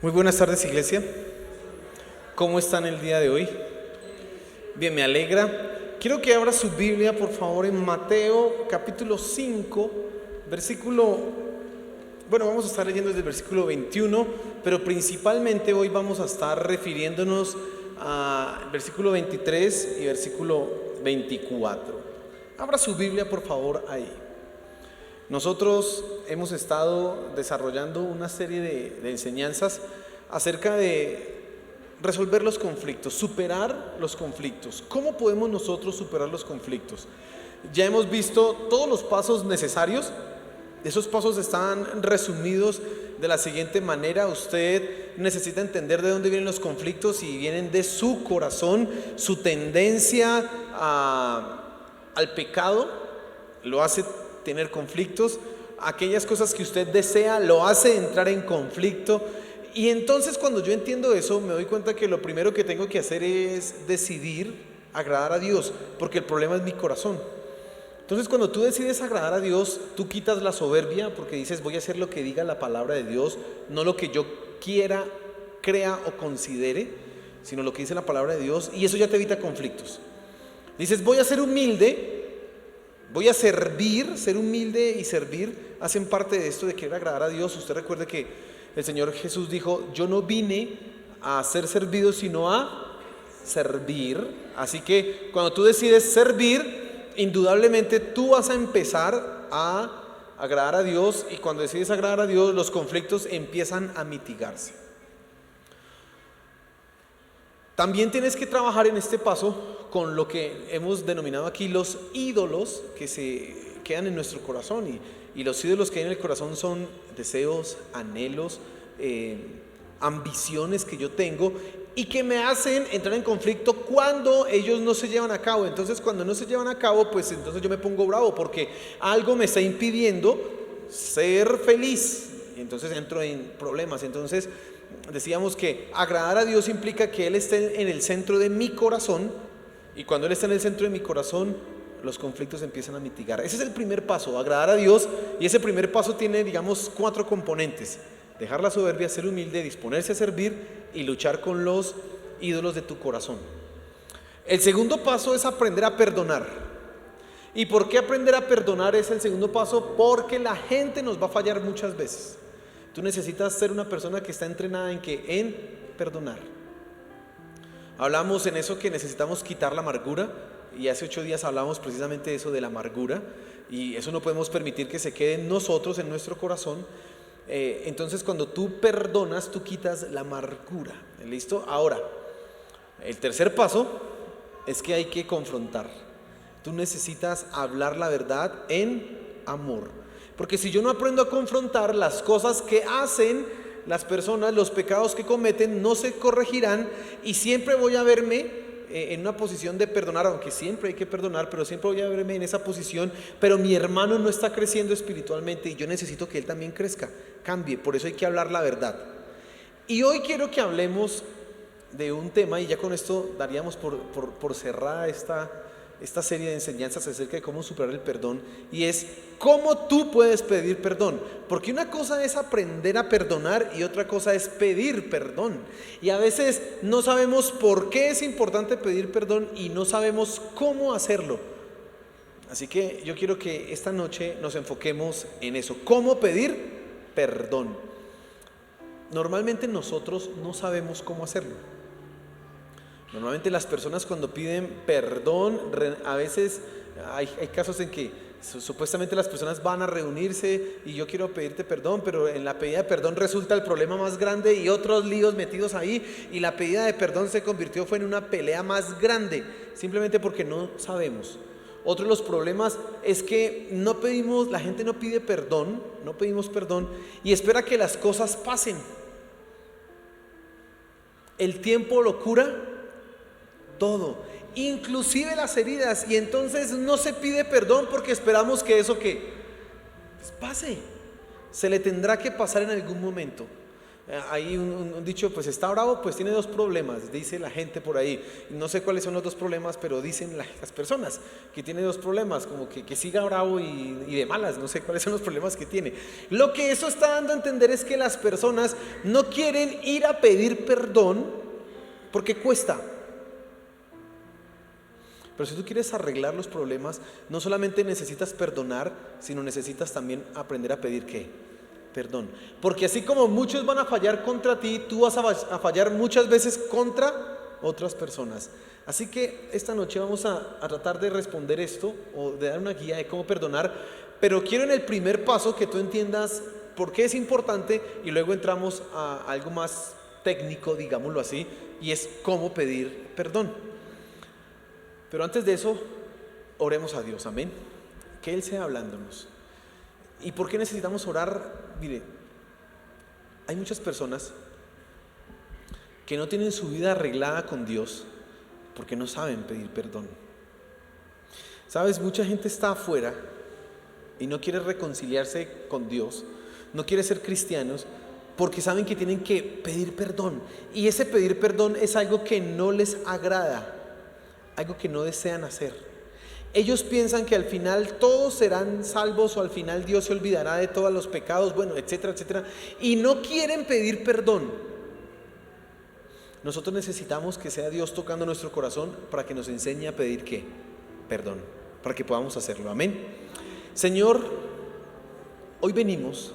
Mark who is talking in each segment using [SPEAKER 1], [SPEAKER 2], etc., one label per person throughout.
[SPEAKER 1] Muy buenas tardes, iglesia. ¿Cómo están el día de hoy? Bien, me alegra. Quiero que abra su Biblia, por favor, en Mateo capítulo 5, vamos a estar leyendo desde el versículo 21, pero principalmente hoy vamos a estar refiriéndonos al versículo 23 y versículo 24. Abra su Biblia, por favor, ahí. Nosotros hemos estado desarrollando una serie de enseñanzas acerca de resolver los conflictos, superar los conflictos. ¿Cómo podemos nosotros superar los conflictos? Ya hemos visto todos los pasos necesarios. Esos pasos están resumidos de la siguiente manera. Usted necesita entender de dónde vienen los conflictos y vienen de su corazón. Su tendencia al pecado lo hace tener conflictos. Aquellas cosas que usted desea lo hace entrar en conflicto. Y entonces, cuando yo entiendo eso, me doy cuenta que lo primero que tengo que hacer es decidir agradar a Dios, porque el problema es mi corazón. Entonces, cuando tú decides agradar a Dios, tú quitas la soberbia, porque dices: voy a hacer lo que diga la palabra de Dios, no lo que yo quiera, crea o considere, sino lo que dice la palabra de Dios, y eso ya te evita conflictos. Dices: voy a ser humilde, voy a servir. Ser humilde y servir hacen parte de esto de querer agradar a Dios. Usted recuerde que el Señor Jesús dijo: yo no vine a ser servido, sino a servir. Así que cuando tú decides servir, indudablemente tú vas a empezar a agradar a Dios, y cuando decides agradar a Dios, los conflictos empiezan a mitigarse. También tienes que trabajar en este paso con lo que hemos denominado aquí los ídolos que se quedan en nuestro corazón. Y los ídolos que hay en el corazón son deseos, anhelos, ambiciones que yo tengo y que me hacen entrar en conflicto cuando ellos no se llevan a cabo. Entonces, cuando no se llevan a cabo, pues entonces yo me pongo bravo porque algo me está impidiendo ser feliz. Entonces entro en problemas. Entonces decíamos que agradar a Dios implica que Él esté en el centro de mi corazón, y cuando Él está en el centro de mi corazón, los conflictos empiezan a mitigar. Ese es el primer paso, agradar a Dios. Y ese primer paso tiene, digamos, 4 componentes: dejar la soberbia, ser humilde, disponerse a servir y luchar con los ídolos de tu corazón. El segundo paso es aprender a perdonar. ¿Y por qué aprender a perdonar es el segundo paso? Porque la gente nos va a fallar muchas veces. Tú necesitas ser una persona que está entrenada en perdonar. Hablamos en eso que necesitamos quitar la amargura, y hace 8 días hablamos precisamente de eso, de la amargura, y eso no podemos permitir que se quede en nosotros, en nuestro corazón. Entonces, cuando tú perdonas, tú quitas la amargura. ¿Listo? Ahora, el tercer paso es que hay que confrontar. Tú necesitas hablar la verdad en amor. Porque si yo no aprendo a confrontar, las cosas que hacen las personas, los pecados que cometen, no se corregirán, y siempre voy a verme en una posición de perdonar, aunque siempre hay que perdonar, pero siempre voy a verme en esa posición. Pero mi hermano no está creciendo espiritualmente y yo necesito que él también crezca, cambie. Por eso hay que hablar la verdad. Y hoy quiero que hablemos de un tema, y ya con esto daríamos por cerrada esta serie de enseñanzas acerca de cómo superar el perdón, y es cómo tú puedes pedir perdón. Porque una cosa es aprender a perdonar y otra cosa es pedir perdón. Y a veces no sabemos por qué es importante pedir perdón y no sabemos cómo hacerlo. Así que yo quiero que esta noche nos enfoquemos en eso: cómo pedir perdón. Normalmente nosotros no sabemos cómo hacerlo. Normalmente las personas, cuando piden perdón, a veces hay casos en que supuestamente las personas van a reunirse y yo quiero pedirte perdón, pero en la pedida de perdón resulta el problema más grande y otros líos metidos ahí, y la pedida de perdón fue en una pelea más grande, simplemente porque no sabemos. Otro de los problemas es que la gente no pide perdón, no pedimos perdón y espera que las cosas pasen. El tiempo lo cura todo, inclusive las heridas, y entonces no se pide perdón porque esperamos que eso pues pase. Se le tendrá que pasar en algún momento. Hay un dicho, pues está bravo, pues tiene dos problemas, dice la gente por ahí. No sé cuáles son los dos problemas, pero dicen las personas que tiene dos problemas, como que siga bravo y de malas, no sé cuáles son los problemas que tiene. Lo que eso está dando a entender es que las personas no quieren ir a pedir perdón porque cuesta. Pero si tú quieres arreglar los problemas, no solamente necesitas perdonar, sino necesitas también aprender a pedir ¿qué? Perdón. Porque así como muchos van a fallar contra ti, tú vas a fallar muchas veces contra otras personas. Así que esta noche vamos a tratar de responder esto o de dar una guía de cómo perdonar. Pero quiero en el primer paso que tú entiendas por qué es importante y luego entramos a algo más técnico, digámoslo así, y es cómo pedir perdón. Pero antes de eso, oremos a Dios, amén. Que Él sea hablándonos. ¿Y por qué necesitamos orar? Mire, hay muchas personas que no tienen su vida arreglada con Dios porque no saben pedir perdón. Sabes, mucha gente está afuera y no quiere reconciliarse con Dios, no quiere ser cristianos porque saben que tienen que pedir perdón. Y ese pedir perdón es algo que no les agrada, algo que no desean hacer. Ellos piensan que al final todos serán salvos o al final Dios se olvidará de todos los pecados, bueno, etcétera, etcétera, y no quieren pedir perdón. Nosotros necesitamos que sea Dios tocando nuestro corazón para que nos enseñe a pedir ¿qué? Perdón, para que podamos hacerlo, amén. Señor, hoy venimos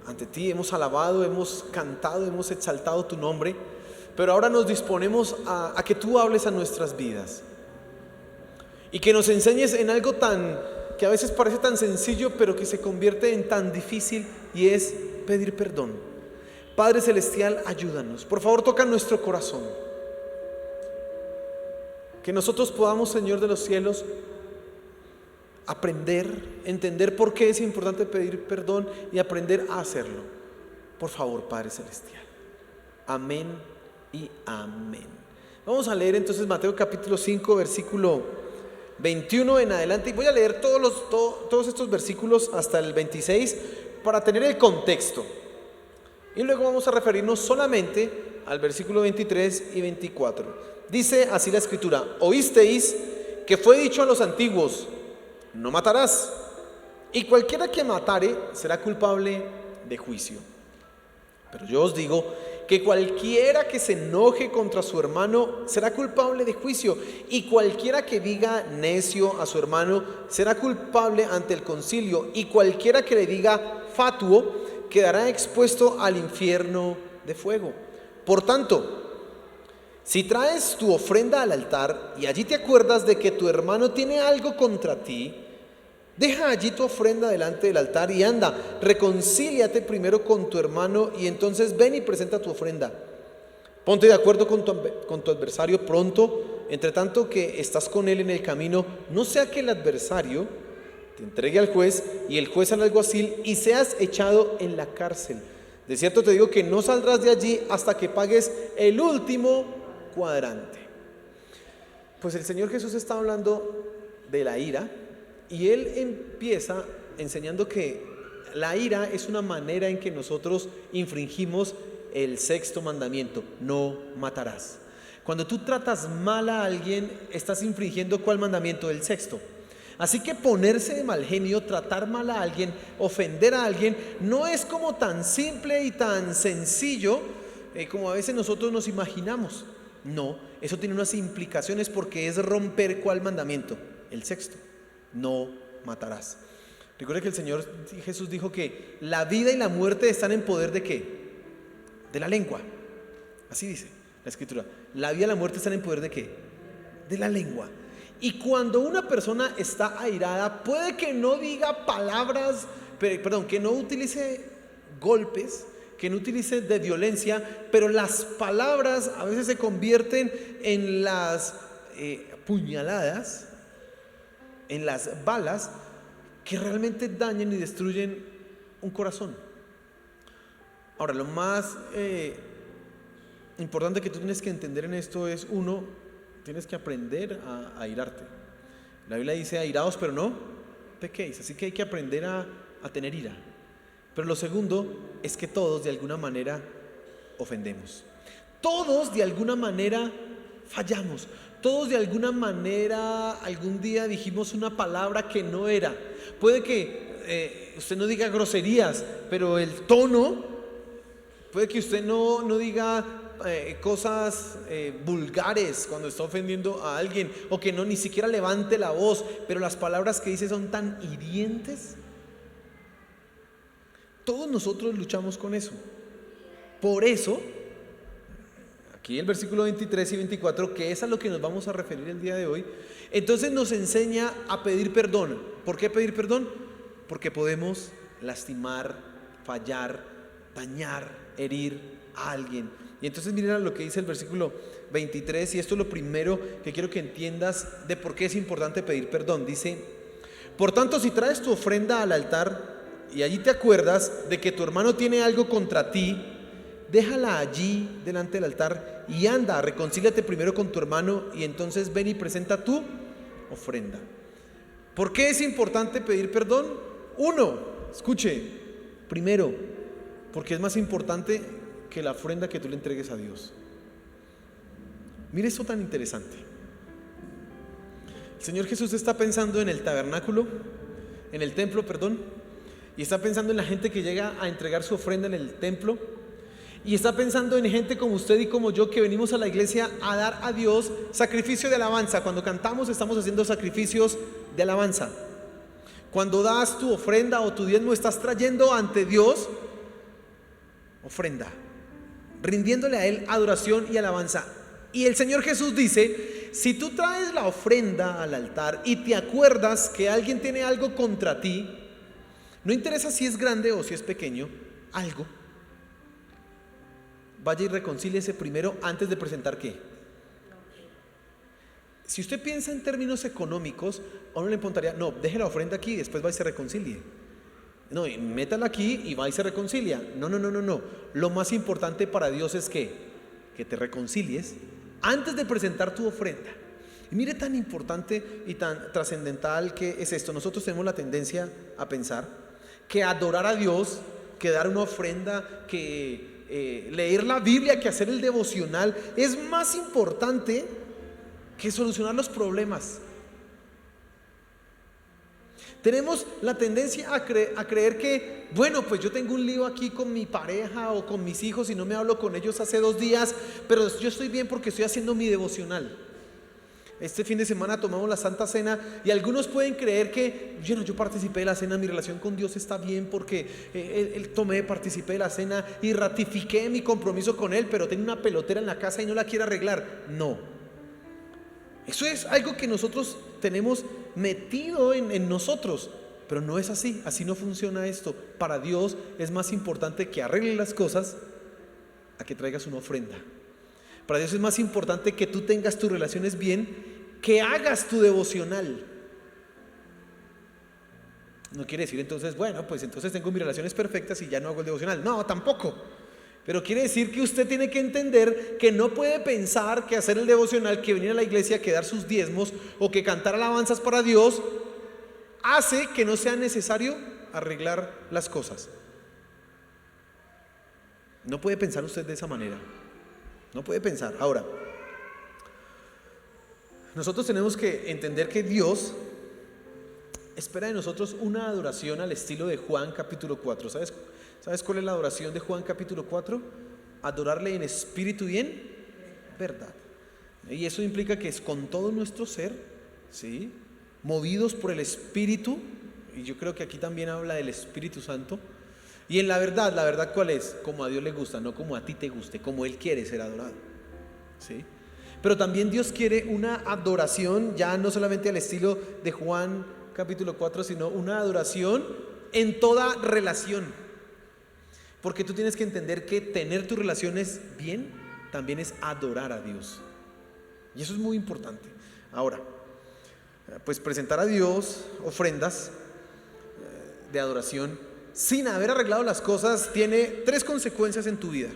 [SPEAKER 1] ante ti, hemos alabado, hemos cantado, hemos exaltado tu nombre, pero ahora nos disponemos a que tú hables a nuestras vidas. Y que nos enseñes en algo que a veces parece tan sencillo, pero que se convierte en tan difícil, y es pedir perdón. Padre Celestial, ayúdanos. Por favor, toca nuestro corazón. Que nosotros podamos, Señor de los cielos, aprender, entender por qué es importante pedir perdón y aprender a hacerlo. Por favor, Padre Celestial. Amén y amén. Vamos a leer entonces Mateo capítulo 5, versículo 21 en adelante, y voy a leer todos estos versículos hasta el 26 para tener el contexto, y luego vamos a referirnos solamente al versículo 23 y 24. Dice así la escritura: oísteis que fue dicho a los antiguos, no matarás, y cualquiera que matare será culpable de juicio. Pero yo os digo que cualquiera que se enoje contra su hermano será culpable de juicio, y cualquiera que diga necio a su hermano será culpable ante el concilio, y cualquiera que le diga fatuo quedará expuesto al infierno de fuego. Por tanto, si traes tu ofrenda al altar y allí te acuerdas de que tu hermano tiene algo contra ti, deja allí tu ofrenda delante del altar y anda, reconcíliate primero con tu hermano y entonces ven y presenta tu ofrenda. Ponte de acuerdo con tu adversario pronto, entre tanto que estás con él en el camino, no sea que el adversario te entregue al juez y el juez al alguacil y seas echado en la cárcel. De cierto te digo que no saldrás de allí hasta que pagues el último cuadrante. Pues el Señor Jesús está hablando de la ira. Y Él empieza enseñando que la ira es una manera en que nosotros infringimos el sexto mandamiento: no matarás. Cuando tú tratas mal a alguien, estás infringiendo ¿cuál mandamiento? El sexto. Así que ponerse de mal genio, tratar mal a alguien, ofender a alguien, no es como tan simple y tan sencillo como a veces nosotros nos imaginamos. No, eso tiene unas implicaciones porque es romper ¿cuál mandamiento? El sexto. No matarás. Recuerda que el Señor Jesús dijo que la vida y la muerte están en poder ¿de qué? De la lengua. Así dice la Escritura. La vida y la muerte están en poder ¿de qué? De la lengua. Y cuando una persona está airada, puede que no diga palabras, que no utilice golpes, que no utilice de violencia, pero las palabras a veces se convierten en las puñaladas, en las balas que realmente dañan y destruyen un corazón. Ahora, lo más importante que tú tienes que entender en esto es, uno, tienes que aprender a airarte. La Biblia dice airaos pero no pequéis, así que hay que aprender a tener ira. Pero lo segundo es que todos de alguna manera ofendemos. Todos de alguna manera fallamos. Todos de alguna manera algún día dijimos una palabra que no era. Puede que usted no diga groserías, pero el tono, puede que usted no diga cosas vulgares cuando está ofendiendo a alguien, o que no ni siquiera levante la voz, pero las palabras que dice son tan hirientes. Todos nosotros luchamos con eso. Por eso, aquí el versículo 23 y 24, que es a lo que nos vamos a referir el día de hoy, entonces nos enseña a pedir perdón. ¿Por qué pedir perdón? Porque podemos lastimar, fallar, dañar, herir a alguien. Y entonces miren lo que dice el versículo 23, y esto es lo primero que quiero que entiendas de por qué es importante pedir perdón. Dice: por tanto, si traes tu ofrenda al altar y allí te acuerdas de que tu hermano tiene algo contra ti, déjala allí delante del altar y anda, reconcíliate primero con tu hermano y entonces ven y presenta tu ofrenda. ¿Por qué es importante pedir perdón? Uno, escuche, primero, porque es más importante que la ofrenda que tú le entregues a Dios. Mire esto tan interesante. El Señor Jesús está pensando en el tabernáculo, en el templo, perdón, y está pensando en la gente que llega a entregar su ofrenda en el templo, y está pensando en gente como usted y como yo que venimos a la iglesia a dar a Dios sacrificio de alabanza. Cuando cantamos estamos haciendo sacrificios de alabanza. Cuando das tu ofrenda o tu diezmo, estás trayendo ante Dios ofrenda, rindiéndole a Él adoración y alabanza. Y el Señor Jesús dice: si tú traes la ofrenda al altar y te acuerdas que alguien tiene algo contra ti, no interesa si es grande o si es pequeño, algo, vaya y reconcíliese primero antes de presentar ¿qué? Si usted piensa en términos económicos, a uno le importaría: no, deje la ofrenda aquí y después va y se reconcilie. No, métala aquí y va y se reconcilia. No. Lo más importante para Dios es que te reconcilies antes de presentar tu ofrenda. Y mire tan importante y tan trascendental que es esto. Nosotros tenemos la tendencia a pensar que adorar a Dios, que dar una ofrenda, que leer la Biblia, que hacer el devocional es más importante que solucionar los problemas. Tenemos la tendencia a creer que, bueno, pues yo tengo un lío aquí con mi pareja o con mis hijos y no me hablo con ellos hace 2 días, pero yo estoy bien porque estoy haciendo mi devocional. Este fin de semana tomamos la Santa Cena y algunos pueden creer que yo participé de la cena, mi relación con Dios está bien porque participé de la cena y ratifiqué mi compromiso con Él, pero tengo una pelotera en la casa y no la quiero arreglar. No, eso es algo que nosotros tenemos metido en nosotros, pero no es así, así no funciona esto. Para Dios es más importante que arregles las cosas a que traigas una ofrenda. Para Dios es más importante que tú tengas tus relaciones bien, que hagas tu devocional. No quiere decir entonces, bueno, pues entonces tengo mis relaciones perfectas y ya no hago el devocional. No, tampoco. Pero quiere decir que usted tiene que entender que no puede pensar que hacer el devocional, que venir a la iglesia, que dar sus diezmos o que cantar alabanzas para Dios hace que no sea necesario arreglar las cosas. No puede pensar usted de esa manera. No puede pensar. Ahora, nosotros tenemos que entender que Dios espera de nosotros una adoración al estilo de Juan capítulo 4. ¿Sabes cuál es la adoración de Juan capítulo 4? Adorarle en espíritu y en verdad. Y eso implica que es con todo nuestro ser, ¿sí? Movidos por el Espíritu. Y yo creo que aquí también habla del Espíritu Santo. Y en la verdad ¿cuál es? Como a Dios le gusta, no como a ti te guste, como Él quiere ser adorado, ¿sí? Pero también Dios quiere una adoración, ya no solamente al estilo de Juan capítulo 4, sino una adoración en toda relación. Porque tú tienes que entender que tener tus relaciones bien también es adorar a Dios. Y eso es muy importante. Ahora, pues presentar a Dios ofrendas de adoración sin haber arreglado las cosas tiene 3 consecuencias en tu vida.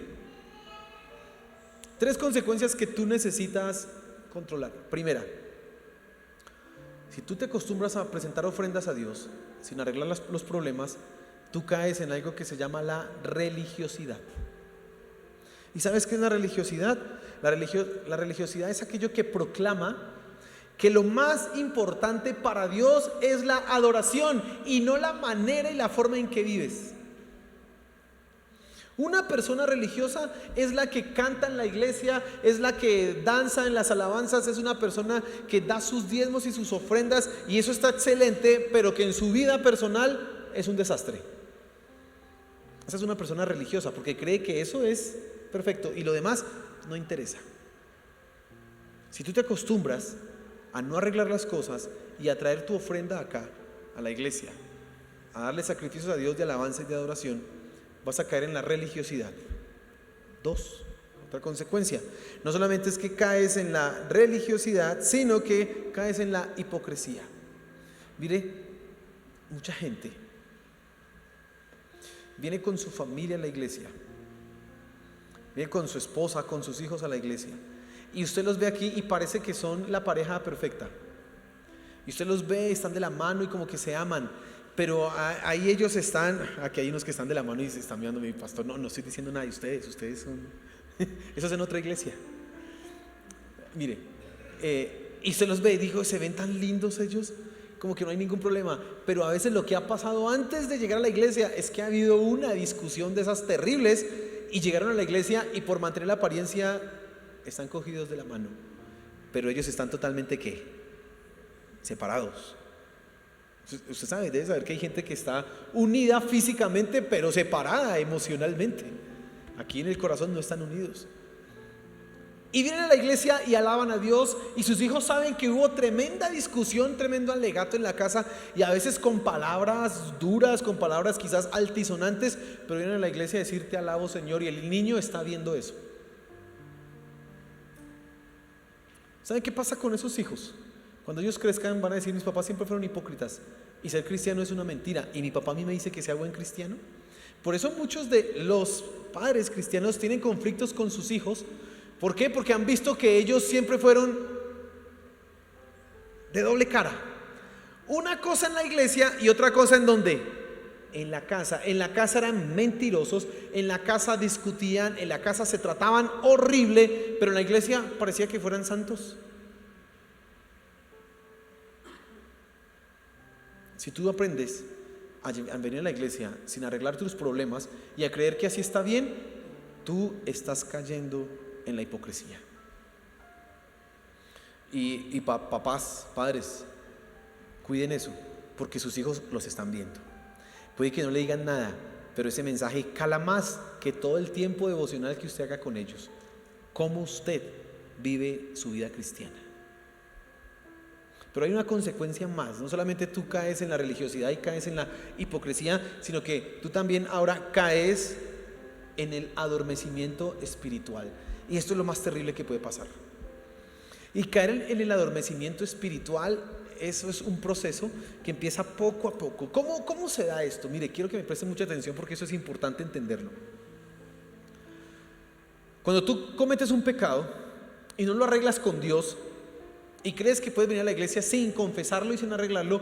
[SPEAKER 1] 3 consecuencias que tú necesitas controlar. Primera, si tú te acostumbras a presentar ofrendas a Dios sin arreglar los problemas, tú caes en algo que se llama la religiosidad. ¿Y sabes qué es la religiosidad? La religiosidad es aquello que proclama que lo más importante para Dios es la adoración y no la manera y la forma en que vives. Una persona religiosa es la que canta en la iglesia, es la que danza en las alabanzas, es una persona que da sus diezmos y sus ofrendas, y eso está excelente, pero que en su vida personal es un desastre. Esa es una persona religiosa porque cree que eso es perfecto y lo demás no interesa. Si tú te acostumbras a no arreglar las cosas y a traer tu ofrenda acá, a la iglesia, a darle sacrificios a Dios de alabanza y de adoración, vas a caer en la religiosidad. Otra consecuencia, no solamente es que caes en la religiosidad, sino que caes en la hipocresía. Mire, mucha gente viene con su familia a la iglesia, viene con su esposa, con sus hijos a la iglesia, y usted los ve aquí y parece que son la pareja perfecta, y usted los ve, están de la mano y como que se aman, pero ahí ellos están, aquí hay unos que están de la mano y se están mirando, mi pastor, no estoy diciendo nada de ustedes son, eso es en otra iglesia. Mire, y se los ve y dijo, se ven tan lindos ellos, como que no hay ningún problema, pero a veces lo que ha pasado antes de llegar a la iglesia es que ha habido una discusión de esas terribles y llegaron a la iglesia y por mantener la apariencia están cogidos de la mano, pero ellos están totalmente ¿qué? Separados. Usted sabe, debe saber que hay gente que está unida físicamente pero separada emocionalmente. Aquí en el corazón no están unidos. Y vienen a la iglesia y alaban a Dios, y sus hijos saben que hubo tremenda discusión, tremendo alegato en la casa, y a veces con palabras duras, con palabras quizás altisonantes, pero vienen a la iglesia a decir te alabo Señor, y el niño está viendo eso. ¿Saben qué pasa con esos hijos? Cuando ellos crezcan van a decir mis papás siempre fueron hipócritas y ser cristiano es una mentira, y mi papá a mí me dice que sea buen cristiano. Por eso muchos de los padres cristianos tienen conflictos con sus hijos. ¿Por qué? Porque han visto que ellos siempre fueron de doble cara. Una cosa en la iglesia y otra cosa en ¿dónde? En la casa. En la casa eran mentirosos, en la casa discutían, en la casa se trataban horrible, pero en la iglesia parecía que fueran santos. Si tú aprendes a venir a la iglesia sin arreglar tus problemas y a creer que así está bien, tú estás cayendo en la hipocresía. Y papás, padres, cuiden eso, porque sus hijos los están viendo. Puede que no le digan nada, pero ese mensaje cala más que todo el tiempo devocional que usted haga con ellos. Cómo usted vive su vida cristiana. Pero hay una consecuencia más. No solamente tú caes en la religiosidad y caes en la hipocresía, sino que tú también ahora caes en el adormecimiento espiritual. Y esto es lo más terrible que puede pasar. Y caer en el adormecimiento espiritual, eso es un proceso que empieza poco a poco. ¿Cómo se da esto? Mire, quiero que me presten mucha atención porque eso es importante entenderlo. Cuando tú cometes un pecado y no lo arreglas con Dios y crees que puedes venir a la iglesia sin confesarlo y sin arreglarlo,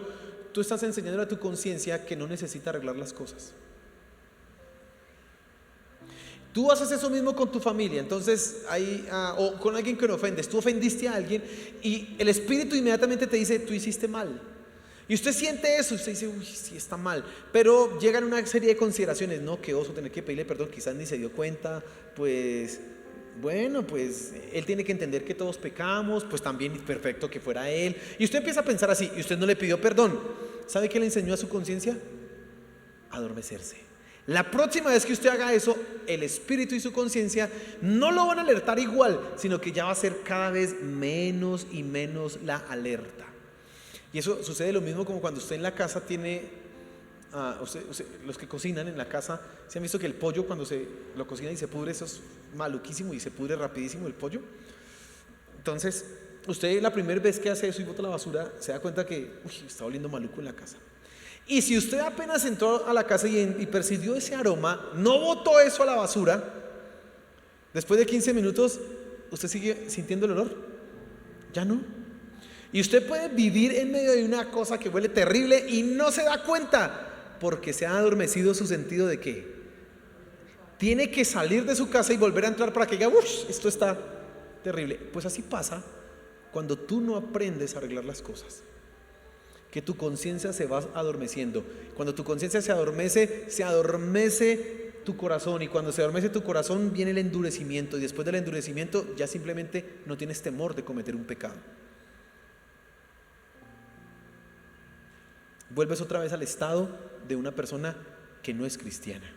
[SPEAKER 1] tú estás enseñando a tu conciencia que no necesita arreglar las cosas. Tú haces eso mismo con tu familia, entonces o con alguien que lo ofendes. Tú ofendiste a alguien y el Espíritu inmediatamente te dice, tú hiciste mal. Y usted siente eso, usted dice, uy, sí está mal. Pero llegan una serie de consideraciones, no, qué oso tener que pedirle perdón, quizás ni se dio cuenta, pues bueno, pues él tiene que entender que todos pecamos, pues también perfecto que fuera él. Y usted empieza a pensar así, y usted no le pidió perdón. ¿Sabe qué le enseñó a su conciencia? Adormecerse. La próxima vez que usted haga eso, el espíritu y su conciencia no lo van a alertar igual, sino que ya va a ser cada vez menos y menos la alerta. Y eso sucede lo mismo como cuando usted en la casa tiene, los que cocinan en la casa, ¿se han visto que el pollo cuando se lo cocina y se pudre, eso es maluquísimo y se pudre rapidísimo el pollo? Entonces, usted la primera vez que hace eso y bota la basura, se da cuenta que está oliendo maluco en la casa. Y si usted apenas entró a la casa y percibió ese aroma, no botó eso a la basura, después de 15 minutos, ¿usted sigue sintiendo el olor? Ya no. Y usted puede vivir en medio de una cosa que huele terrible y no se da cuenta, porque se ha adormecido su sentido de qué. Tiene que salir de su casa y volver a entrar para que diga, uff, esto está terrible. Pues así pasa cuando tú no aprendes a arreglar las cosas, que tu conciencia se va adormeciendo. Cuando tu conciencia se adormece tu corazón, y cuando se adormece tu corazón viene el endurecimiento, y después del endurecimiento ya simplemente no tienes temor de cometer un pecado. Vuelves otra vez al estado de una persona que no es cristiana.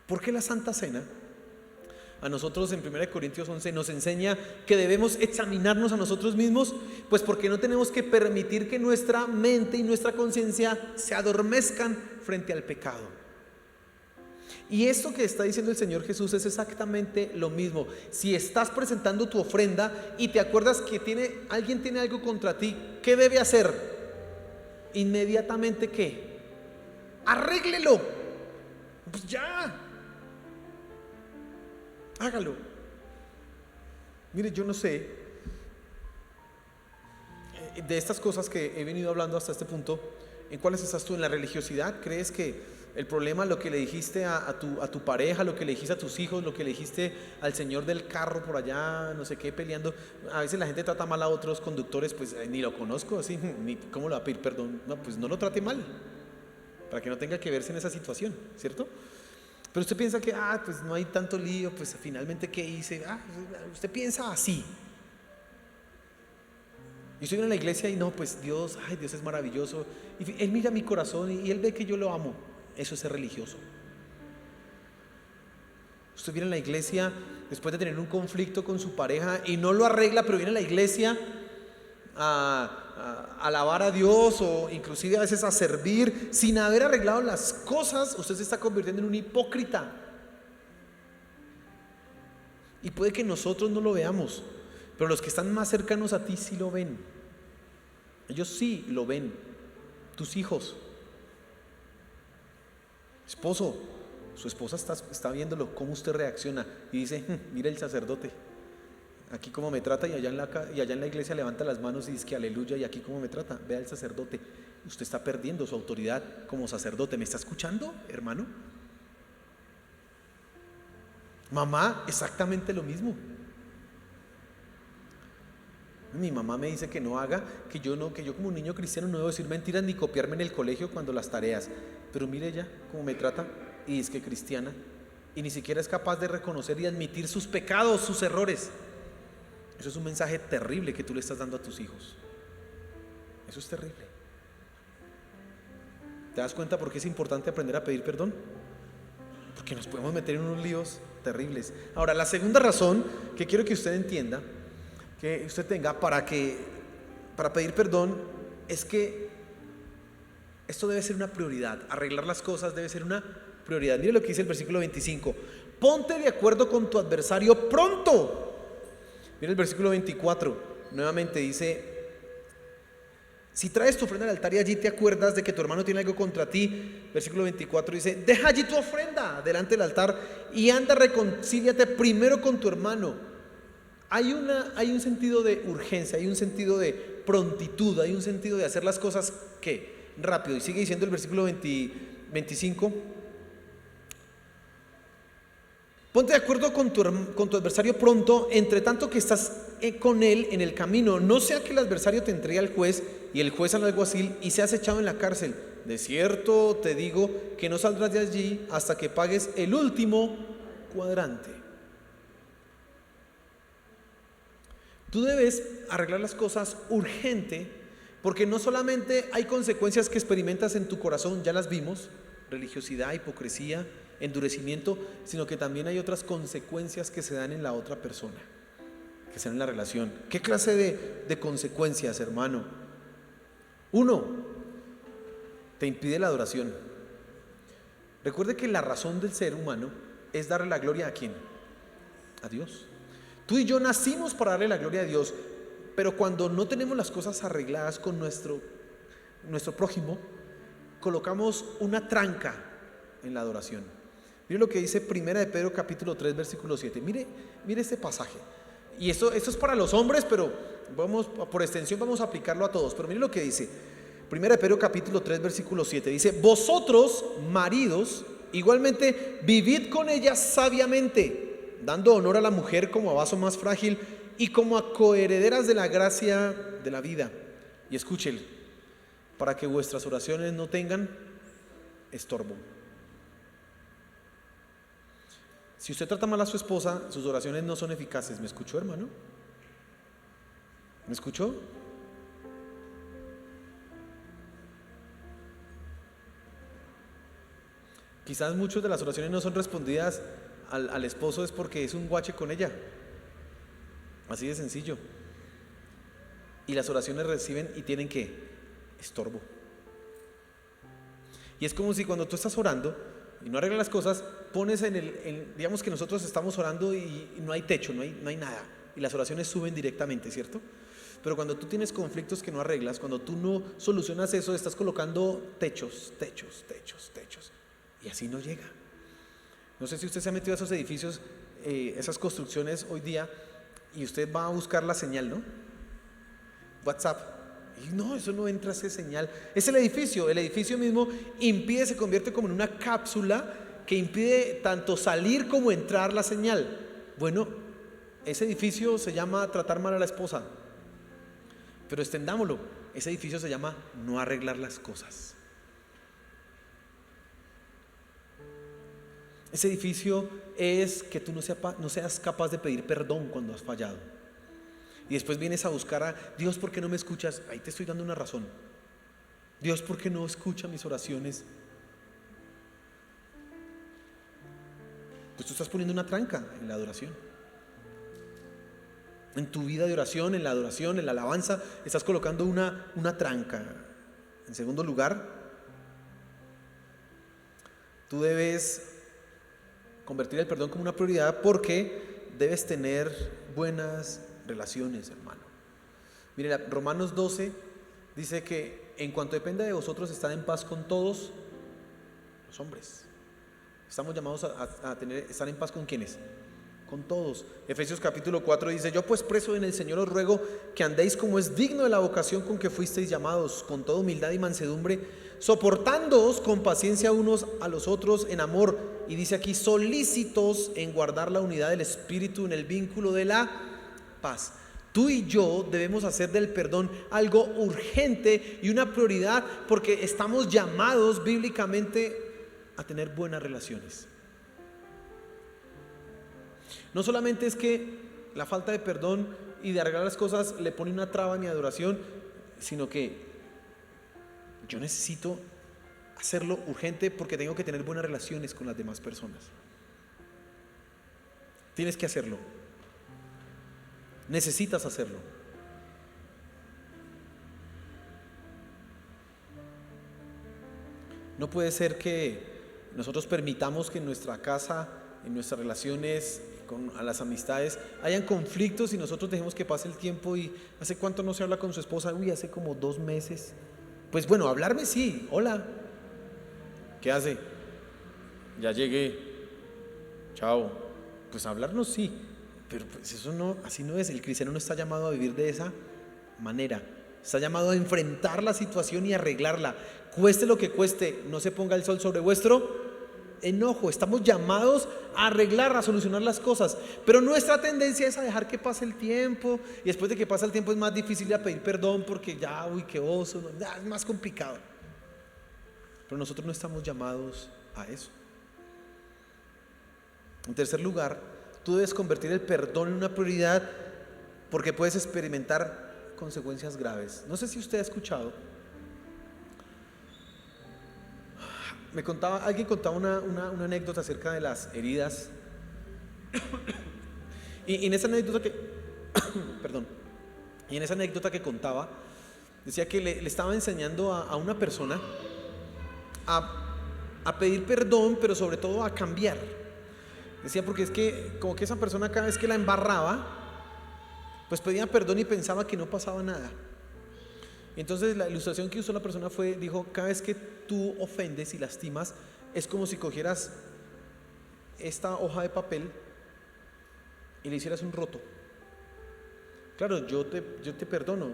[SPEAKER 1] ¿Por qué la Santa Cena? A nosotros en 1 Corintios 11 nos enseña que debemos examinarnos a nosotros mismos, pues porque no tenemos que permitir que nuestra mente y nuestra conciencia se adormezcan frente al pecado. Y esto que está diciendo el Señor Jesús es exactamente lo mismo. Si estás presentando tu ofrenda y te acuerdas que alguien tiene algo contra ti, ¿qué debe hacer? Inmediatamente, ¿qué? Arréglelo. Pues ya. Hágalo. Mire, yo no sé de estas cosas que he venido hablando hasta este punto, ¿en cuáles estás tú? ¿En la religiosidad? ¿Crees que el problema, lo que le dijiste a tu pareja, lo que le dijiste a tus hijos, lo que le dijiste al señor del carro por allá, no sé qué, peleando? A veces la gente trata mal a otros conductores, pues ni lo conozco, así, ni cómo le va a pedir perdón. No, pues no lo trate mal, para que no tenga que verse en esa situación, ¿cierto? Pero usted piensa que, pues no hay tanto lío, pues finalmente ¿qué hice? Usted piensa así. Yo estoy en la iglesia y no, pues Dios es maravilloso. Y Él mira mi corazón y Él ve que yo lo amo. Eso es ser religioso. Usted viene a la iglesia después de tener un conflicto con su pareja y no lo arregla, pero viene a la iglesia a alabar a Dios, o inclusive a veces a servir sin haber arreglado las cosas. Usted se está convirtiendo en un hipócrita. Y puede que nosotros no lo veamos, pero los que están más cercanos a ti sí lo ven. Ellos sí lo ven. Tus hijos, esposo, su esposa está viéndolo, cómo usted reacciona y dice, mira el sacerdote, aquí cómo me trata, y allá en la iglesia levanta las manos y dice que aleluya, y aquí cómo me trata. Vea el sacerdote, usted está perdiendo su autoridad como sacerdote. ¿Me está escuchando, hermano? Mamá, exactamente lo mismo. Mi mamá me dice que no haga, que yo como un niño cristiano no debo decir mentiras ni copiarme en el colegio cuando las tareas. Pero mire ella cómo me trata, y es que cristiana, y ni siquiera es capaz de reconocer y admitir sus pecados, sus errores. Eso es un mensaje terrible que tú le estás dando a tus hijos. Eso es terrible. ¿Te das cuenta por qué es importante aprender a pedir perdón? Porque nos podemos meter en unos líos terribles. Ahora, la segunda razón que quiero que usted entienda, que usted tenga para pedir perdón, es que esto debe ser una prioridad. Arreglar las cosas debe ser una prioridad. Mire lo que dice el versículo 25: ponte de acuerdo con tu adversario pronto. Mira el versículo 24, nuevamente dice: si traes tu ofrenda al altar y allí te acuerdas de que tu hermano tiene algo contra ti, versículo 24 dice: deja allí tu ofrenda delante del altar y anda, reconcíliate primero con tu hermano. Hay un sentido de urgencia, hay un sentido de prontitud, hay un sentido de hacer las cosas rápido. Y sigue diciendo el versículo 25: ponte de acuerdo con tu adversario pronto, entre tanto que estás con él en el camino, no sea que el adversario te entregue al juez y el juez al alguacil y seas echado en la cárcel. De cierto te digo que no saldrás de allí hasta que pagues el último cuadrante. Tú debes arreglar las cosas urgente, porque no solamente hay consecuencias que experimentas en tu corazón, ya las vimos: religiosidad, hipocresía, endurecimiento, sino que también hay otras consecuencias que se dan en la otra persona, que se dan en la relación. ¿Qué clase de consecuencias, hermano? 1, te impide la adoración. Recuerde que la razón del ser humano es darle la gloria ¿a quién? A Dios. Tú y yo nacimos para darle la gloria a Dios, pero cuando no tenemos las cosas arregladas con nuestro prójimo, colocamos una tranca en la adoración. Mire lo que dice 1 de Pedro capítulo 3 versículo 7. Mire este pasaje. Y esto es para los hombres, pero por extensión vamos a aplicarlo a todos, pero mire lo que dice. Primera de Pedro capítulo 3 versículo 7 dice: vosotros, maridos, igualmente vivid con ella sabiamente, dando honor a la mujer como a vaso más frágil y como a coherederas de la gracia de la vida. Y escúchele, para que vuestras oraciones no tengan estorbo. Si usted trata mal a su esposa, sus oraciones no son eficaces. ¿Me escuchó, hermano? ¿Me escuchó? Quizás muchas de las oraciones no son respondidas al esposo es porque es un guache con ella. Así de sencillo. Y las oraciones reciben y tienen ¿qué? Estorbo. Y es como si cuando tú estás orando y no arreglas las cosas, pones digamos que nosotros estamos orando y no hay techo, no hay nada. Y las oraciones suben directamente, ¿cierto? Pero cuando tú tienes conflictos que no arreglas, cuando tú no solucionas eso, estás colocando techos. Y así no llega. No sé si usted se ha metido a esos edificios, esas construcciones hoy día, y usted va a buscar la señal, ¿no? WhatsApp. Y no, eso no entra esa señal. Es el edificio mismo impide, se convierte como en una cápsula que impide tanto salir como entrar la señal. Bueno, ese edificio se llama tratar mal a la esposa. Pero extendámoslo, ese edificio se llama no arreglar las cosas. Ese edificio es que tú no seas capaz de pedir perdón cuando has fallado. Y después vienes a buscar a Dios, ¿por qué no me escuchas? Ahí te estoy dando una razón. Dios, ¿por qué no escucha mis oraciones? Pues tú estás poniendo una tranca en la adoración. En tu vida de oración, en la adoración, en la alabanza, estás colocando una tranca. En segundo lugar, tú debes convertir el perdón como una prioridad porque debes tener buenas relaciones, hermano. Mire, Romanos 12 dice que en cuanto dependa de vosotros, estad en paz con todos los hombres. Estamos llamados a estar en paz con ¿quiénes? Con todos. Efesios capítulo 4 dice: yo pues preso en el Señor os ruego que andéis como es digno de la vocación con que fuisteis llamados, con toda humildad y mansedumbre, soportándoos con paciencia unos a los otros en amor. Y dice aquí: solícitos en guardar la unidad del Espíritu en el vínculo de la paz. Tú y yo debemos hacer del perdón algo urgente y una prioridad, porque estamos llamados bíblicamente a tener buenas relaciones. No solamente es que la falta de perdón y de arreglar las cosas le pone una traba a mi adoración, sino que yo necesito hacerlo urgente porque tengo que tener buenas relaciones con las demás personas. Tienes que hacerlo. Necesitas hacerlo. No puede ser que nosotros permitamos que en nuestra casa, en nuestras relaciones, a las amistades, hayan conflictos y nosotros dejemos que pase el tiempo. ¿Y hace cuánto no se habla con su esposa? Uy, hace como 2 meses. Pues bueno, hablarme sí. Hola, ¿qué hace? Ya llegué. Chao. Pues hablarnos sí, pero pues eso no, así no es. El cristiano no está llamado a vivir de esa manera. Está llamado a enfrentar la situación y arreglarla, cueste lo que cueste. No se ponga el sol sobre vuestro enojo. Estamos llamados a arreglar, a solucionar las cosas, pero nuestra tendencia es a dejar que pase el tiempo, y después de que pasa el tiempo es más difícil de pedir perdón porque ya, uy, qué oso, ya, es más complicado. Pero nosotros no estamos llamados a eso. En tercer lugar, tú debes convertir el perdón en una prioridad porque puedes experimentar consecuencias graves. No sé si usted ha escuchado, alguien contaba una anécdota acerca de las heridas. Y en esa anécdota que perdón, y en esa anécdota que contaba, decía que le estaba enseñando a una persona a pedir perdón, pero sobre todo a cambiar. Decía, porque es que como que esa persona cada vez que la embarraba, pues pedía perdón y pensaba que no pasaba nada. Entonces la ilustración que usó la persona dijo: cada vez que tú ofendes y lastimas, es como si cogieras esta hoja de papel y le hicieras un roto. Claro, yo te perdono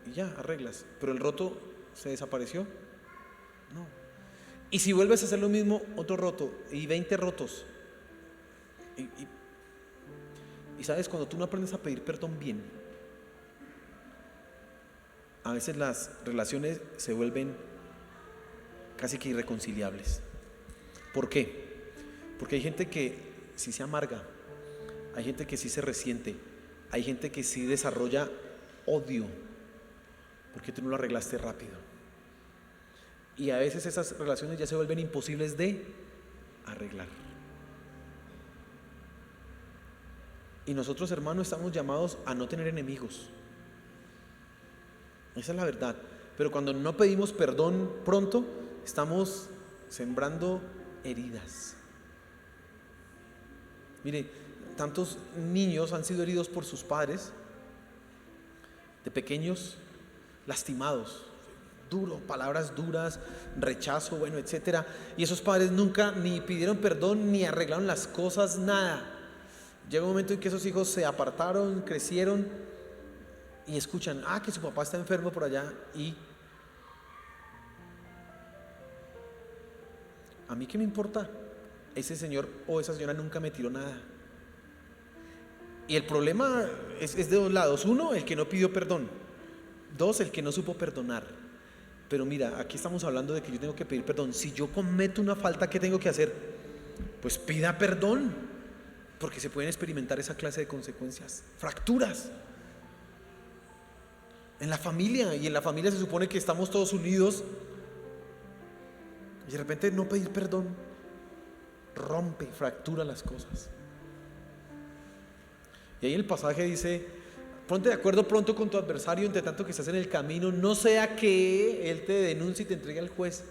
[SPEAKER 1] y ya, arreglas. Pero el roto se desapareció. No. Y si vuelves a hacer lo mismo, otro roto y 20 rotos. Y, y- y sabes, cuando tú no aprendes a pedir perdón bien, a veces las relaciones se vuelven casi que irreconciliables. ¿Por qué? Porque hay gente que sí se amarga, hay gente que sí se resiente, hay gente que sí desarrolla odio, porque tú no lo arreglaste rápido. Y a veces esas relaciones ya se vuelven imposibles de arreglar. Y nosotros, hermanos, estamos llamados a no tener enemigos. Esa es la verdad. Pero cuando no pedimos perdón pronto, estamos sembrando heridas. Mire, tantos niños han sido heridos por sus padres, de pequeños, lastimados, duro, palabras duras, rechazo, bueno, etcétera. Y esos padres nunca ni pidieron perdón ni arreglaron las cosas, nada. Llega un momento en que esos hijos se apartaron, crecieron y escuchan, que su papá está enfermo por allá, y a mí qué me importa, ese señor o esa señora nunca me tiró nada. Y el problema es de dos lados: uno, el que no pidió perdón; dos, el que no supo perdonar. Pero mira, aquí estamos hablando de que yo tengo que pedir perdón. Si yo cometo una falta, ¿qué tengo que hacer? Pues pida perdón, porque se pueden experimentar esa clase de consecuencias, fracturas en la familia. Y en la familia se supone que estamos todos unidos, y de repente no pedir perdón rompe, fractura las cosas. Y ahí el pasaje dice: ponte de acuerdo pronto con tu adversario, entre tanto que estás en el camino, no sea que él te denuncie y te entregue al juez.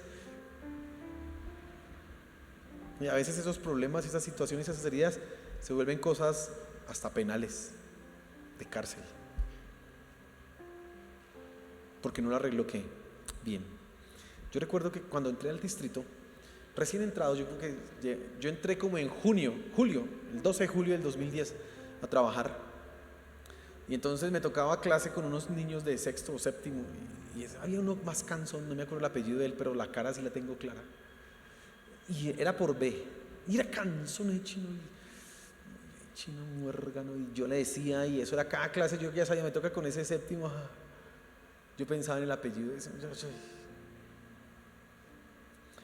[SPEAKER 1] Y a veces esos problemas, esas situaciones, esas heridas se vuelven cosas hasta penales, de cárcel, porque no lo arregló ¿qué? Bien. Yo recuerdo que cuando entré al distrito, recién entrado, yo creo que yo entré como en julio, el 12 de julio del 2010 a trabajar. Y entonces me tocaba clase con unos niños de sexto o séptimo, y había uno más cansón, no me acuerdo el apellido de él, pero la cara sí la tengo clara. Y era por B, y era cansón el chino, chino muérgano, y yo le decía, y eso era cada clase, yo ya sabía, me toca con ese séptimo. Yo pensaba en el apellido de ese muchacho.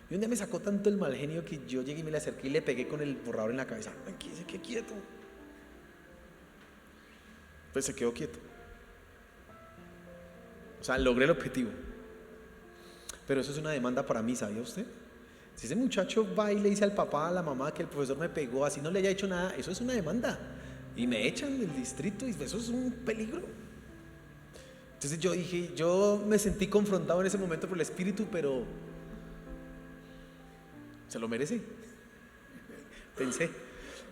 [SPEAKER 1] Y un día me sacó tanto el mal genio que yo llegué y me le acerqué y le pegué con el borrador en la cabeza. Qué quieto. Pues se quedó quieto. O sea, logré el objetivo. Pero eso es una demanda para mí, ¿sabía usted? Si ese muchacho va y le dice al papá, a la mamá, que el profesor me pegó, así no le haya hecho nada, eso es una demanda. Y me echan del distrito, y eso es un peligro. Entonces yo dije, yo me sentí confrontado en ese momento por el espíritu, pero se lo merece, pensé.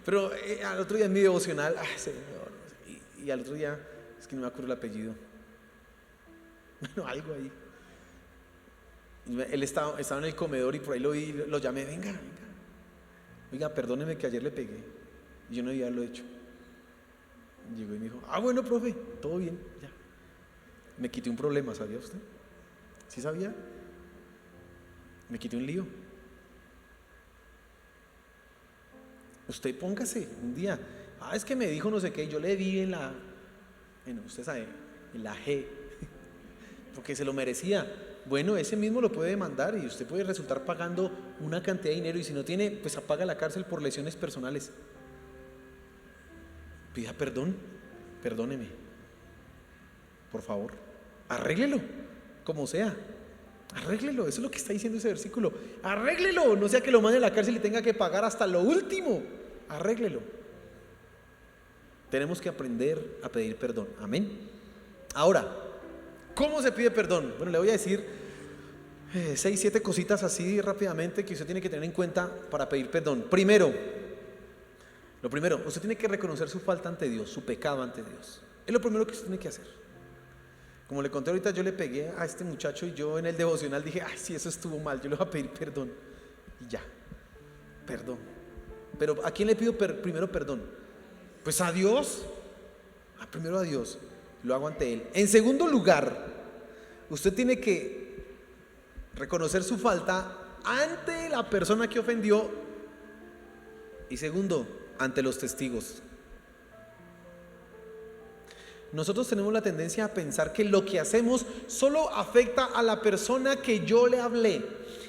[SPEAKER 1] Pero al otro día en mi devocional, Señor, y al otro día, es que no me acuerdo el apellido, bueno, algo ahí. Él estaba en el comedor y por ahí lo vi, lo llamé: venga, oiga, perdóneme que ayer le pegué, y yo no debía haberlo hecho. Llegó y me dijo: bueno, profe, todo bien, ya. Me quité un problema, ¿sabía usted? ¿Sí sabía? Me quité un lío. Usted póngase un día, es que me dijo no sé qué, yo le di bueno, usted sabe, en la G, porque se lo merecía. Bueno, ese mismo lo puede demandar y usted puede resultar pagando una cantidad de dinero, y si no tiene, pues apaga la cárcel por lesiones personales. Pida perdón, perdóneme, por favor, arréglelo, como sea. Arréglelo, eso es lo que está diciendo ese versículo. Arréglelo, no sea que lo mande a la cárcel y tenga que pagar hasta lo último. Arréglelo. Tenemos que aprender a pedir perdón. Amén. Ahora, ¿cómo se pide perdón? Bueno, le voy a decir 6, 7 cositas así rápidamente que usted tiene que tener en cuenta para pedir perdón. Lo primero, usted tiene que reconocer su falta ante Dios, su pecado ante Dios. Es lo primero que usted tiene que hacer. Como le conté ahorita, yo le pegué a este muchacho y yo en el devocional dije: sí, eso estuvo mal, yo le voy a pedir perdón. Y ya, perdón. Pero ¿a quién le pido primero perdón? Pues a Dios. Primero a Dios, lo hago ante Él. En segundo lugar, usted tiene que reconocer su falta ante la persona que ofendió. Y segundo, ante los testigos. Nosotros tenemos la tendencia a pensar que lo que hacemos solo afecta a la persona que yo le hablé.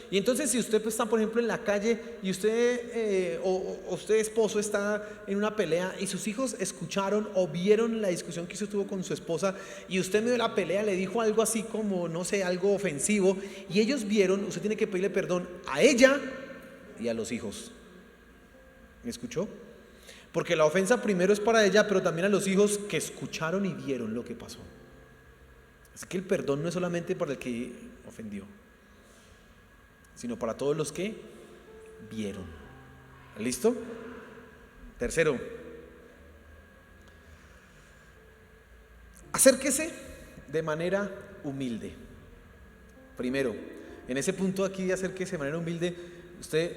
[SPEAKER 1] Y entonces si usted está, por ejemplo, en la calle y usted o usted esposo está en una pelea y sus hijos escucharon o vieron la discusión que usted tuvo con su esposa, y usted en medio de la pelea le dijo algo así como, no sé, algo ofensivo, y ellos vieron, usted tiene que pedirle perdón a ella y a los hijos. ¿Me escuchó? Porque la ofensa primero es para ella, pero también a los hijos que escucharon y vieron lo que pasó. Así que el perdón no es solamente para el que ofendió, sino para todos los que vieron. ¿Listo? Tercero, acérquese de manera humilde. Primero, en ese punto aquí de acérquese de manera humilde, usted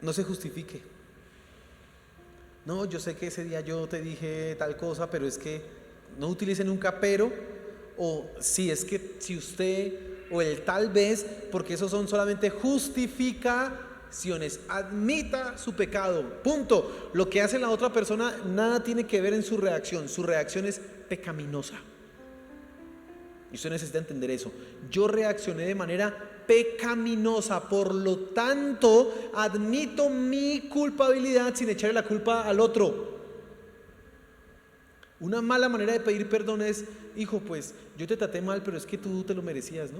[SPEAKER 1] no se justifique. No, yo sé que ese día yo te dije tal cosa, pero es que no utilice nunca pero, o si es que si usted, o el tal vez, porque esos son solamente justificaciones. Admita su pecado, punto. Lo que hace la otra persona nada tiene que ver en su reacción es pecaminosa. Y usted necesita entender eso. Yo reaccioné de manera pecaminosa, por lo tanto admito mi culpabilidad sin echarle la culpa al otro. Una mala manera de pedir perdón es: hijo, pues yo te traté mal, pero es que tú te lo merecías, ¿no?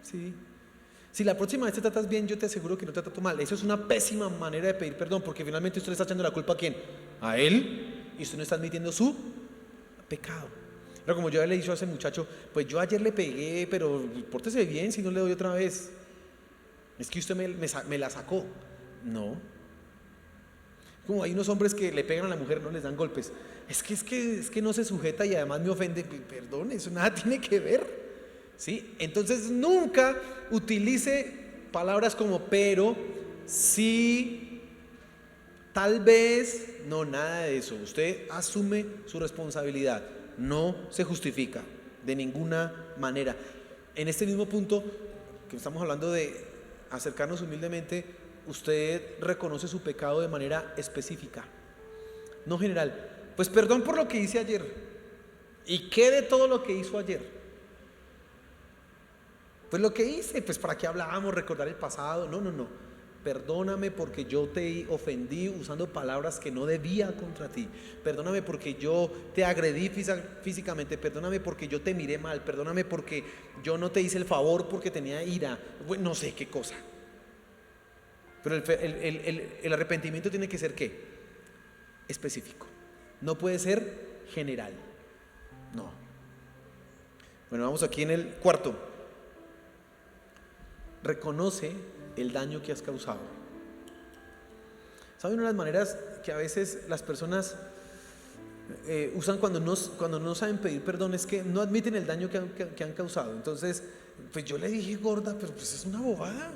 [SPEAKER 1] Sí. Si la próxima vez te tratas bien, yo te aseguro que no te trato mal. Eso es una pésima manera de pedir perdón, porque finalmente usted le está echando la culpa ¿a quién? A él, y usted no está admitiendo su pecado. Pero como yo le he dicho a ese muchacho, pues yo ayer le pegué, pero pórtese bien si no le doy otra vez. Es que usted me la sacó. No. Como hay unos hombres que le pegan a la mujer, no les dan golpes. Es que no se sujeta y además me ofende. Perdón, eso nada tiene que ver. ¿Sí? Entonces nunca utilice palabras como pero, sí, tal vez. No, nada de eso. Usted asume su responsabilidad. No se justifica de ninguna manera. En este mismo punto que estamos hablando de acercarnos humildemente, usted reconoce su pecado de manera específica, no general. Pues perdón por lo que hice ayer. ¿Y qué de todo lo que hizo ayer? Pues lo que hice, pues para qué hablábamos, recordar el pasado. No. Perdóname porque yo te ofendí usando palabras que no debía contra ti. Perdóname porque yo te agredí físicamente. Perdóname porque yo te miré mal. Perdóname porque yo no te hice el favor porque tenía ira. Bueno, no sé qué cosa. Pero el arrepentimiento tiene que ser ¿qué? Específico. No puede ser general. No. Bueno, vamos aquí en el cuarto. Reconoce el daño que has causado. ¿Saben? Una de las maneras que a veces las personas usan cuando no saben pedir perdón es que no admiten el daño que han causado. Entonces, pues yo le dije gorda, pero pues es una bobada.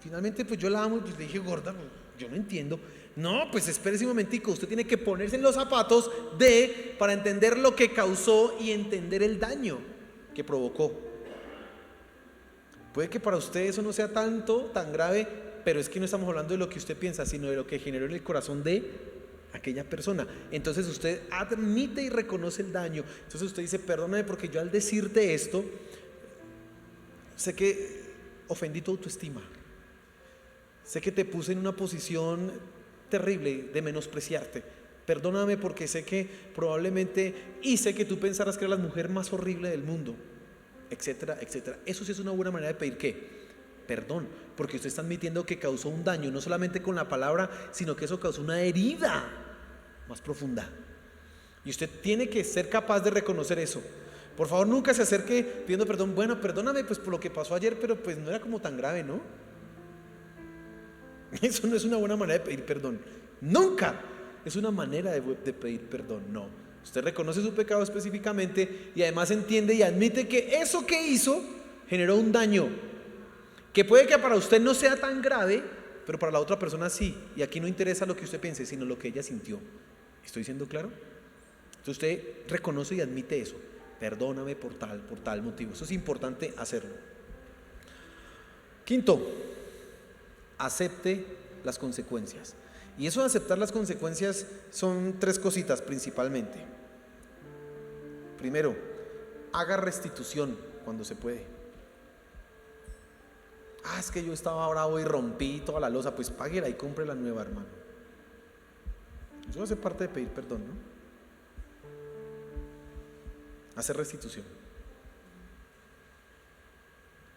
[SPEAKER 1] Finalmente, pues yo la amo y pues le dije gorda, pues yo no entiendo. No, pues espérese un momentico, usted tiene que ponerse en los zapatos para entender lo que causó y entender el daño que provocó. Puede que para usted eso no sea tan grave, pero es que no estamos hablando de lo que usted piensa, sino de lo que generó en el corazón de aquella persona. Entonces usted admite y reconoce el daño. Entonces usted dice: perdóname porque yo al decirte esto, sé que ofendí tu autoestima. Sé que te puse en una posición terrible de menospreciarte. Perdóname porque sé que probablemente hice que tú pensaras que eras la mujer más horrible del mundo, etcétera, etcétera. Eso sí es una buena manera de pedir ¿qué? Perdón, porque usted está admitiendo que causó un daño, no solamente con la palabra, sino que eso causó una herida más profunda. Y usted tiene que ser capaz de reconocer eso. Por favor, nunca se acerque pidiendo perdón. Bueno, perdóname pues por lo que pasó ayer, pero pues no era como tan grave, ¿no? Eso no es una buena manera de pedir perdón. Nunca es una manera de pedir perdón, no. Usted reconoce su pecado específicamente y además entiende y admite que eso que hizo generó un daño que puede que para usted no sea tan grave, pero para la otra persona sí. Y aquí no interesa lo que usted piense, sino lo que ella sintió. ¿Estoy siendo claro? Entonces usted reconoce y admite eso. Perdóname por tal motivo. Eso es importante hacerlo. Quinto, acepte las consecuencias. Y eso de aceptar las consecuencias son 3 cositas principalmente. Primero, haga restitución cuando se puede. Es que yo estaba bravo y rompí toda la loza. Pues páguela y compre la nueva, hermano. Eso hace parte de pedir perdón, ¿no? Hacer restitución.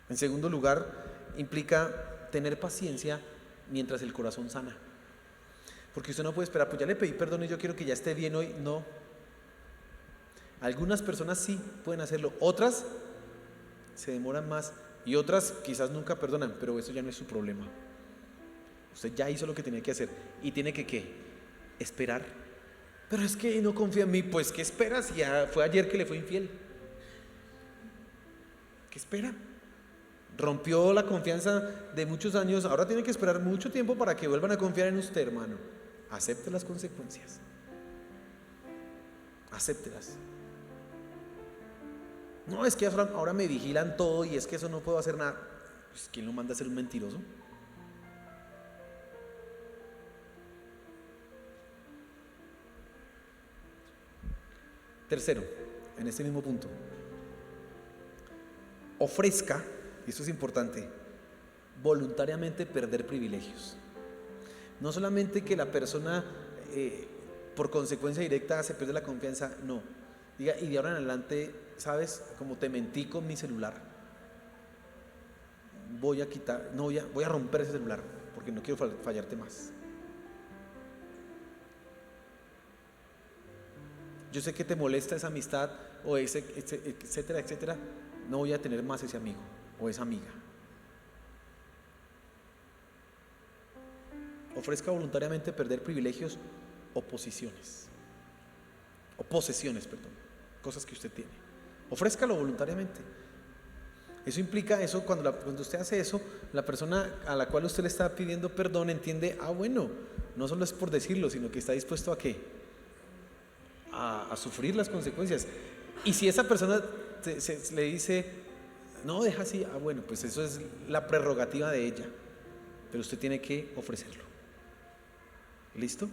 [SPEAKER 1] En segundo lugar, implica tener paciencia mientras el corazón sana. Porque usted no puede esperar, pues ya le pedí perdón y yo quiero que ya esté bien hoy. No. Algunas personas sí pueden hacerlo, otras se demoran más y otras quizás nunca perdonan, pero eso ya no es su problema. Usted ya hizo lo que tenía que hacer y tiene que ¿qué? Esperar. Pero es que no confía en mí. Pues ¿qué espera si ya fue ayer que le fue infiel? ¿Qué espera? Rompió la confianza de muchos años, ahora tiene que esperar mucho tiempo para que vuelvan a confiar en usted, hermano. Acepte las consecuencias. Acéptelas. No, es que ahora me vigilan todo y es que eso no puedo hacer nada. Pues, ¿quién lo manda a ser un mentiroso? Tercero, en este mismo punto, ofrezca, y esto es importante, voluntariamente perder privilegios. No solamente que la persona por consecuencia directa se pierde la confianza, no. Diga, y de ahora en adelante, ¿sabes? Como te mentí con mi celular, voy a romper ese celular porque no quiero fallarte más. Yo sé que te molesta esa amistad o etcétera, etcétera. No voy a tener más ese amigo o esa amiga. Ofrezca voluntariamente perder privilegios o posesiones, cosas que usted tiene. Ofrézcalo voluntariamente. Eso implica, cuando usted hace eso, la persona a la cual usted le está pidiendo perdón entiende, bueno, no solo es por decirlo, sino que está dispuesto a ¿qué? A sufrir las consecuencias. Y si esa persona le dice, no, deja así, bueno, pues eso es la prerrogativa de ella, pero usted tiene que ofrecerlo. ¿Listo?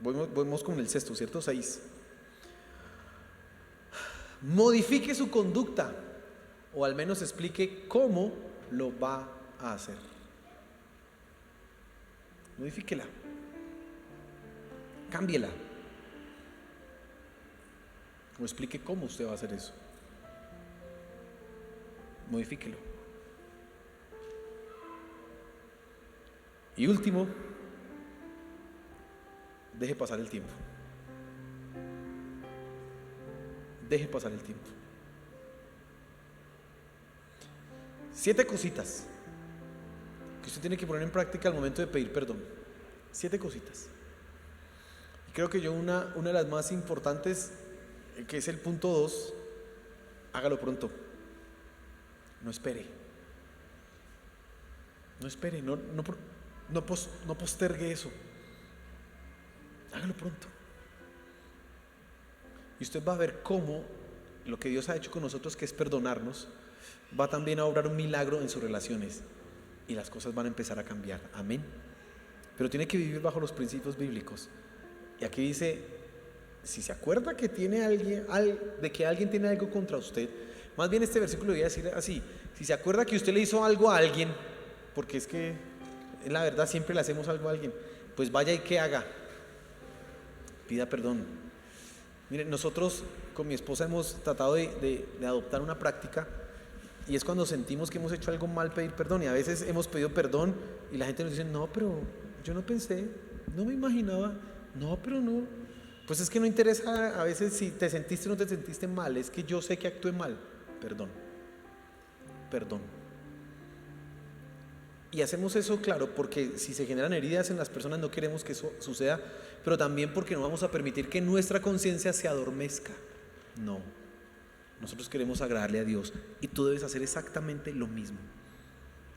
[SPEAKER 1] Vamos con el sexto, ¿cierto? 6. Modifique su conducta, o al menos explique cómo lo va a hacer. Modifíquela. Cámbiela. O explique cómo usted va a hacer eso. Modifíquelo. Y último, deje pasar el tiempo. Deje pasar el tiempo. 7 cositas que usted tiene que poner en práctica al momento de pedir perdón. 7 cositas. Y creo que una de las más importantes, que es el punto 2, hágalo pronto. No espere. No espere, no postergue eso. Hágalo pronto. Y usted va a ver cómo lo que Dios ha hecho con nosotros, que es perdonarnos, va también a obrar un milagro en sus relaciones y las cosas van a empezar a cambiar. Amén. Pero tiene que vivir bajo los principios bíblicos. Y aquí dice, si se acuerda que tiene de que alguien tiene algo contra usted, más bien este versículo debería decir así: si se acuerda que usted le hizo algo a alguien, porque es que en la verdad siempre le hacemos algo a alguien, pues vaya y que haga, pida perdón. Miren, nosotros con mi esposa hemos tratado de adoptar una práctica, y es cuando sentimos que hemos hecho algo mal, pedir perdón. Y a veces hemos pedido perdón y la gente nos dice, no, pero yo no pensé, no me imaginaba, no, pero no. Pues es que no interesa a veces si te sentiste o no te sentiste mal, es que yo sé que actué mal. Perdón. Y hacemos eso, claro, porque si se generan heridas en las personas no queremos que eso suceda, pero también porque no vamos a permitir que nuestra conciencia se adormezca. No, nosotros queremos agradarle a Dios y tú debes hacer exactamente lo mismo.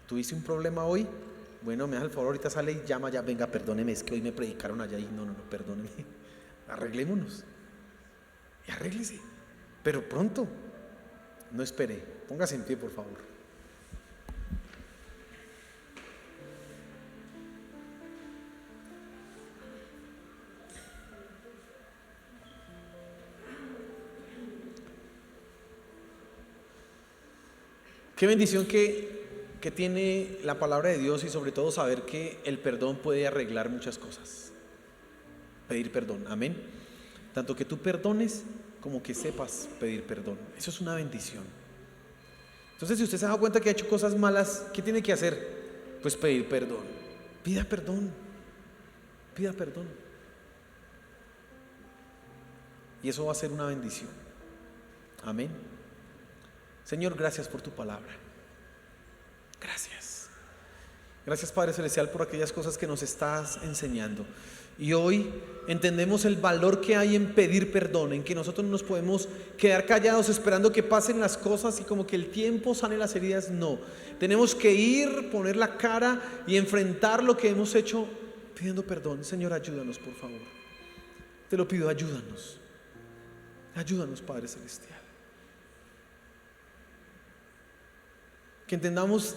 [SPEAKER 1] ¿Tuviste un problema hoy? Bueno, me das el favor, ahorita sale y llama ya, venga, perdóneme, es que hoy me predicaron allá y no, perdóneme. arreglémonos. Y arréglese, pero pronto. No espere. Póngase en pie, por favor. Qué bendición que tiene la palabra de Dios y sobre todo saber que el perdón puede arreglar muchas cosas. Pedir perdón, amén. Tanto que tú perdones como que sepas pedir perdón. Eso es una bendición. Entonces, si usted se ha dado cuenta que ha hecho cosas malas, ¿qué tiene que hacer? Pues pedir perdón. Pida perdón. Pida perdón. Y eso va a ser una bendición. Amén. Señor, gracias por tu palabra. Gracias. Gracias, Padre Celestial, por aquellas cosas que nos estás enseñando. Y hoy entendemos el valor que hay en pedir perdón, en que nosotros no nos podemos quedar callados esperando que pasen las cosas y como que el tiempo sane las heridas. No, tenemos que ir, poner la cara y enfrentar lo que hemos hecho pidiendo perdón. Señor, ayúdanos, por favor. Te lo pido, ayúdanos. Ayúdanos, Padre Celestial. Que entendamos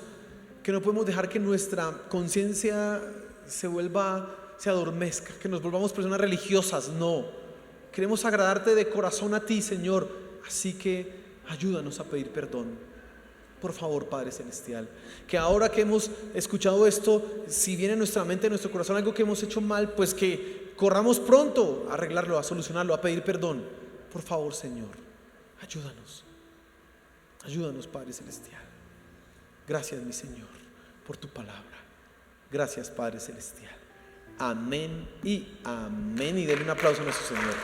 [SPEAKER 1] que no podemos dejar que nuestra conciencia se adormezca, que nos volvamos personas religiosas. No, queremos agradarte de corazón a ti, Señor. Así que ayúdanos a pedir perdón, por favor, Padre Celestial. Que ahora que hemos escuchado esto, si viene en nuestra mente, en nuestro corazón algo que hemos hecho mal, pues que corramos pronto a arreglarlo, a solucionarlo, a pedir perdón. Por favor, Señor, ayúdanos. Ayúdanos, Padre Celestial. Gracias, mi Señor, por tu palabra. Gracias, Padre Celestial. Amén y amén. Y denle un aplauso a nuestro Señor.